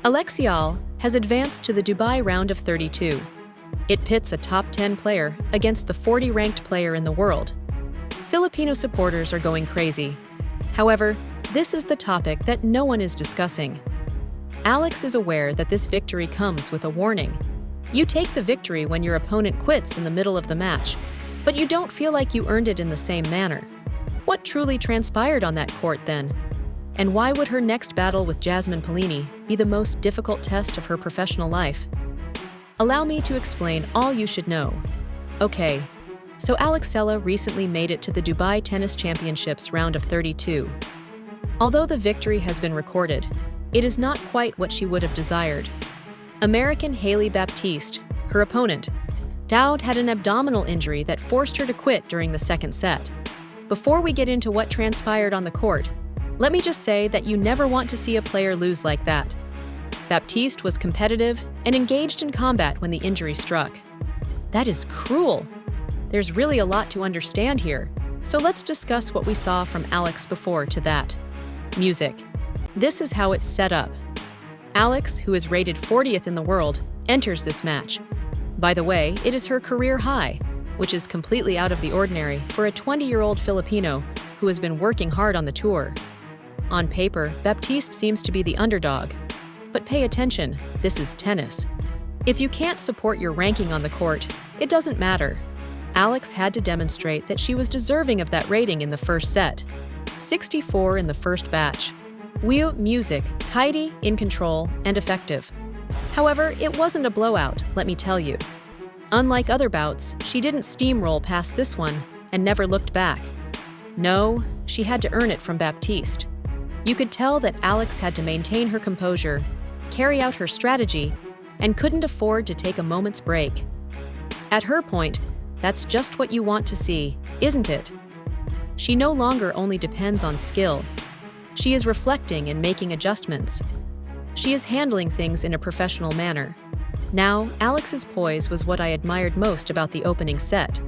Eala has advanced to the Dubai round of 32. It pits a top 10 player against the 40-ranked player in the world. Filipino supporters are going crazy. However, this is the topic that no one is discussing. Alex is aware that this victory comes with a warning. You take the victory when your opponent quits in the middle of the match, but you don't feel like you earned it in the same manner. What truly transpired on that court then? And why would her next battle with Jasmine Polini be the most difficult test of her professional life? Allow me to explain all you should know. Okay, so Eala recently made it to the Dubai Tennis Championships round of 32. Although the victory has been recorded, it is not quite what she would have desired. American Hailey Baptiste, her opponent, Dowd had an abdominal injury that forced her to quit during the second set. Before we get into what transpired on the court, let me just say that you never want to see a player lose like that. Baptiste was competitive and engaged in combat when the injury struck. That is cruel. There's really a lot to understand here, so let's discuss what we saw from Alex before to that. Music. This is how it's set up. Alex, who is rated 40th in the world, enters this match. By the way, it is her career high, which is completely out of the ordinary for a 20-year-old Filipino who has been working hard on the tour. On paper, Baptiste seems to be the underdog. But pay attention, this is tennis. If you can't support your ranking on the court, it doesn't matter. Alex had to demonstrate that she was deserving of that rating in the first set. 64 in the first batch. Music, tidy, in control, and effective. However, it wasn't a blowout, let me tell you. Unlike other bouts, she didn't steamroll past this one and never looked back. No, she had to earn it from Baptiste. You could tell that Alex had to maintain her composure, carry out her strategy, and couldn't afford to take a moment's break. At her point, that's just what you want to see, isn't it? She no longer only depends on skill. She is reflecting and making adjustments. She is handling things in a professional manner. Now, Alex's poise was what I admired most about the opening set.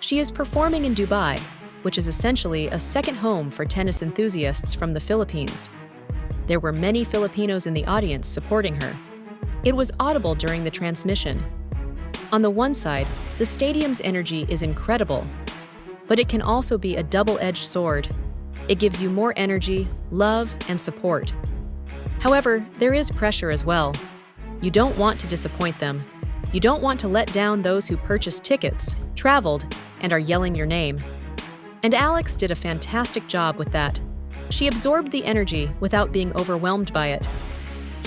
She is performing in Dubai, which is essentially a second home for tennis enthusiasts from the Philippines. There were many Filipinos in the audience supporting her. It was audible during the transmission. On the one side, the stadium's energy is incredible, but it can also be a double-edged sword. It gives you more energy, love, and support. However, there is pressure as well. You don't want to disappoint them. You don't want to let down those who purchased tickets, traveled, and are yelling your name. And Alex did a fantastic job with that. She absorbed the energy without being overwhelmed by it.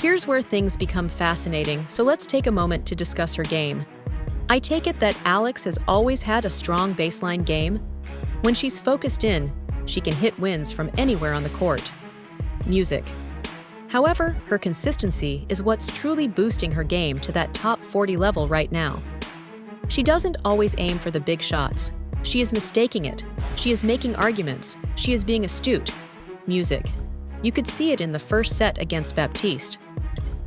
Here's where things become fascinating, so let's take a moment to discuss her game. I take it that Alex has always had a strong baseline game. When she's focused in, she can hit wins from anywhere on the court. Music. However, her consistency is what's truly boosting her game to that top 40 level right now. She doesn't always aim for the big shots. She is mistaking it. She is making arguments. She is being astute. Music. You could see it in the first set against Baptiste.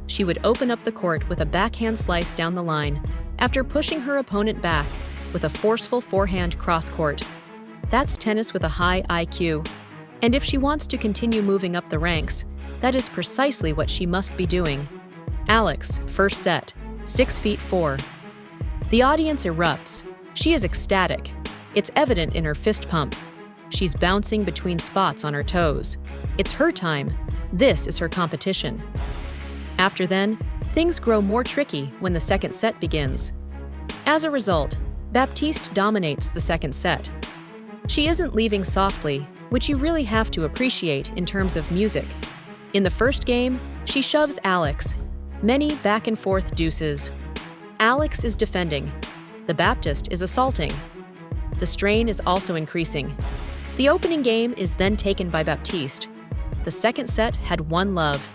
She would open up the court with a backhand slice down the line after pushing her opponent back with a forceful forehand cross-court. That's tennis with a high IQ. And if she wants to continue moving up the ranks, that is precisely what she must be doing. Alex, first set, 6'4". The audience erupts. She is ecstatic. It's evident in her fist pump. She's bouncing between spots on her toes. It's her time. This is her competition. After then, things grow more tricky when the second set begins. As a result, Baptiste dominates the second set. She isn't leaving softly, which you really have to appreciate in terms of music. In the first game, she shoves Alex. Many back-and-forth deuces. Alex is defending. The Baptiste is assaulting. The strain is also increasing. The opening game is then taken by Baptiste. The second set had one love.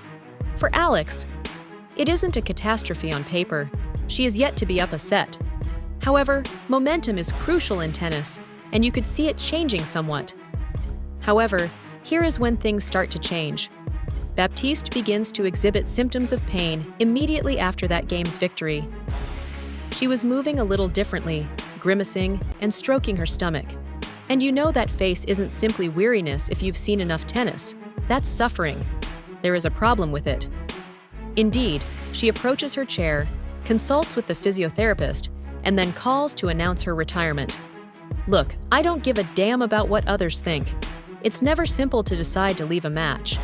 For Alex, it isn't a catastrophe on paper. She is yet to be up a set. However, momentum is crucial in tennis, and you could see it changing somewhat. However, here is when things start to change. Baptiste begins to exhibit symptoms of pain immediately after that game's victory. She was moving a little differently, grimacing and stroking her stomach. And you know that face isn't simply weariness if you've seen enough tennis. That's suffering. There is a problem with it. Indeed, she approaches her chair, consults with the physiotherapist, and then calls to announce her retirement. Look, I don't give a damn about what others think. It's never simple to decide to leave a match.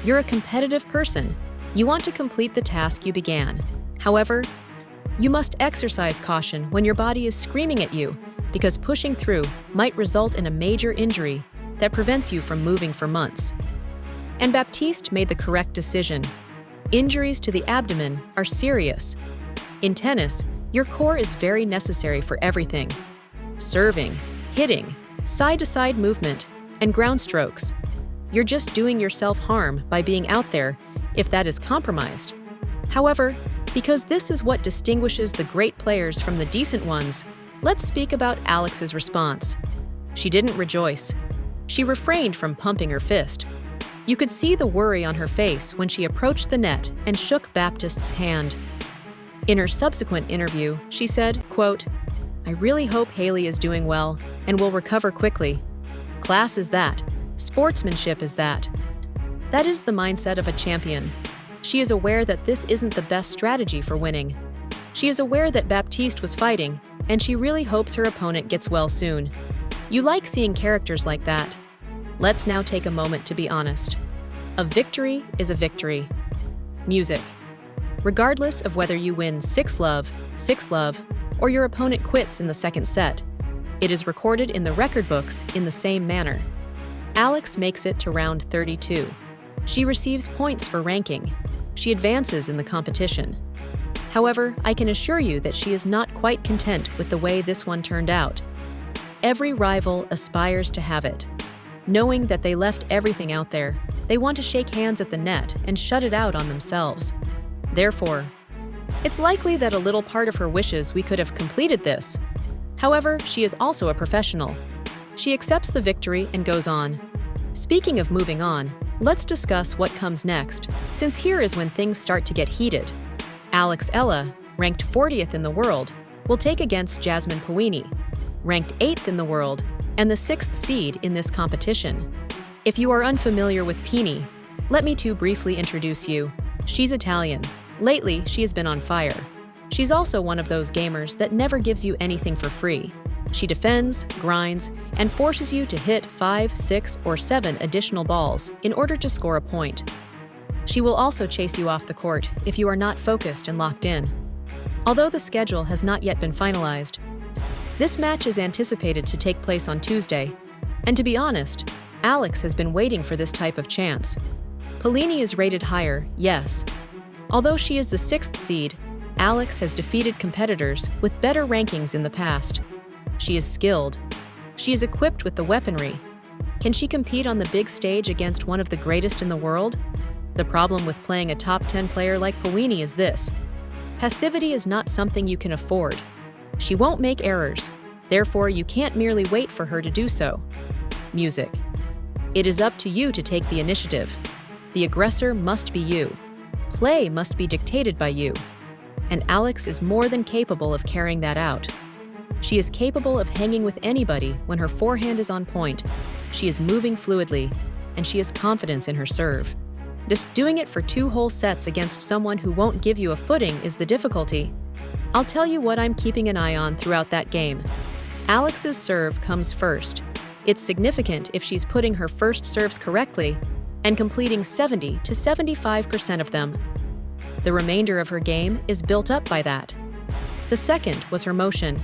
You're a competitive person. You want to complete the task you began. However, you must exercise caution when your body is screaming at you, because pushing through might result in a major injury that prevents you from moving for months. And Baptiste made the correct decision. Injuries to the abdomen are serious. In tennis, your core is very necessary for everything: serving, hitting, side-to-side movement, and ground strokes. You're just doing yourself harm by being out there if that is compromised. However, because this is what distinguishes the great players from the decent ones, let's speak about Alex's response. She didn't rejoice. She refrained from pumping her fist. You could see the worry on her face when she approached the net and shook Baptiste's hand. In her subsequent interview, she said, quote, "I really hope Haley is doing well and will recover quickly. Class is that. Sportsmanship is that." That is the mindset of a champion. She is aware that this isn't the best strategy for winning. She is aware that Baptiste was fighting, and she really hopes her opponent gets well soon. You like seeing characters like that. Let's now take a moment to be honest. A victory is a victory. Music. Regardless of whether you win 6-love, 6-love, or your opponent quits in the second set, it is recorded in the record books in the same manner. Alex makes it to round 32. She receives points for ranking. She advances in the competition. However, I can assure you that she is not quite content with the way this one turned out. Every rival aspires to have it. Knowing that they left everything out there, they want to shake hands at the net and shut it out on themselves. Therefore, it's likely that a little part of her wishes we could have completed this. However, she is also a professional. She accepts the victory and goes on. Speaking of moving on, let's discuss what comes next, since here is when things start to get heated. Eala, ranked 40th in the world, will take against Jasmine Puini, ranked 8th in the world and the 6th seed in this competition. If you are unfamiliar with Puini, let me too briefly introduce you. She's Italian. Lately, she has been on fire. She's also one of those gamers that never gives you anything for free. She defends, grinds, and forces you to hit 5, 6, or 7 additional balls in order to score a point. She will also chase you off the court if you are not focused and locked in. Although the schedule has not yet been finalized, this match is anticipated to take place on Tuesday, and to be honest, Alex has been waiting for this type of chance. Puini is rated higher, yes. Although she is the 6th seed, Alex has defeated competitors with better rankings in the past. She is skilled. She is equipped with the weaponry. Can she compete on the big stage against one of the greatest in the world? The problem with playing a top 10 player like Puini is this: passivity is not something you can afford. She won't make errors, therefore you can't merely wait for her to do so. Music. It is up to you to take the initiative. The aggressor must be you. Play must be dictated by you. And Alex is more than capable of carrying that out. She is capable of hanging with anybody when her forehand is on point. She is moving fluidly, and she has confidence in her serve. Just doing it for 2 whole sets against someone who won't give you a footing is the difficulty. I'll tell you what I'm keeping an eye on throughout that game. Alex's serve comes first. It's significant if she's putting her first serves correctly and completing 70 to 75% of them. The remainder of her game is built up by that. The second was her motion.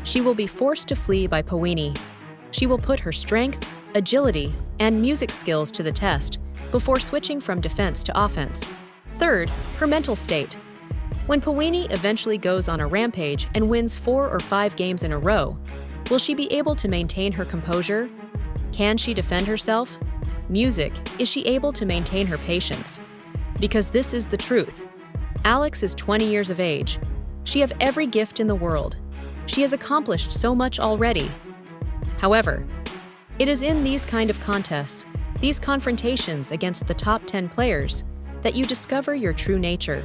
She will be forced to flee by Puini. She will put her strength, agility, and music skills to the test before switching from defense to offense. Third, her mental state. When Puini eventually goes on a rampage and wins 4 or 5 games in a row, will she be able to maintain her composure? Can she defend herself? Music, is she able to maintain her patience? Because this is the truth. Alex is 20 years of age. She has every gift in the world. She has accomplished so much already. However, it is in these kind of contests, these confrontations against the top 10 players, that you discover your true nature.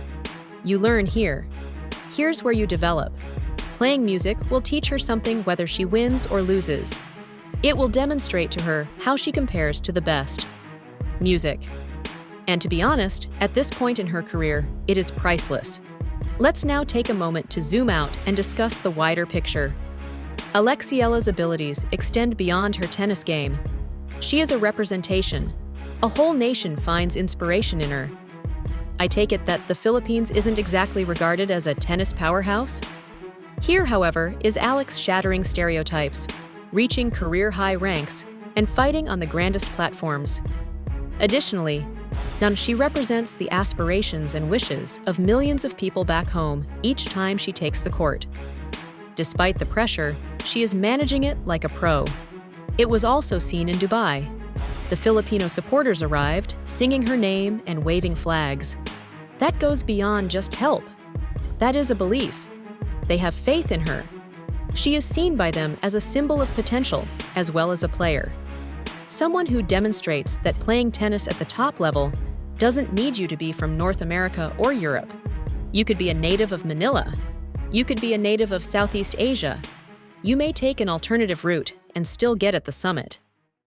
You learn here. Here's where you develop. Playing music will teach her something whether she wins or loses. It will demonstrate to her how she compares to the best. Music. And to be honest, at this point in her career, it is priceless. Let's now take a moment to zoom out and discuss the wider picture. Eala's abilities extend beyond her tennis game. She is a representation. A whole nation finds inspiration in her. I take it that the Philippines isn't exactly regarded as a tennis powerhouse? Here, however, is Alex shattering stereotypes, reaching career-high ranks, and fighting on the grandest platforms. Additionally, she represents the aspirations and wishes of millions of people back home each time she takes the court. Despite the pressure, she is managing it like a pro. It was also seen in Dubai. The Filipino supporters arrived, singing her name and waving flags. That goes beyond just help. That is a belief. They have faith in her. She is seen by them as a symbol of potential, as well as a player. Someone who demonstrates that playing tennis at the top level doesn't need you to be from North America or Europe. You could be a native of Manila. You could be a native of Southeast Asia. You may take an alternative route and still get at the summit.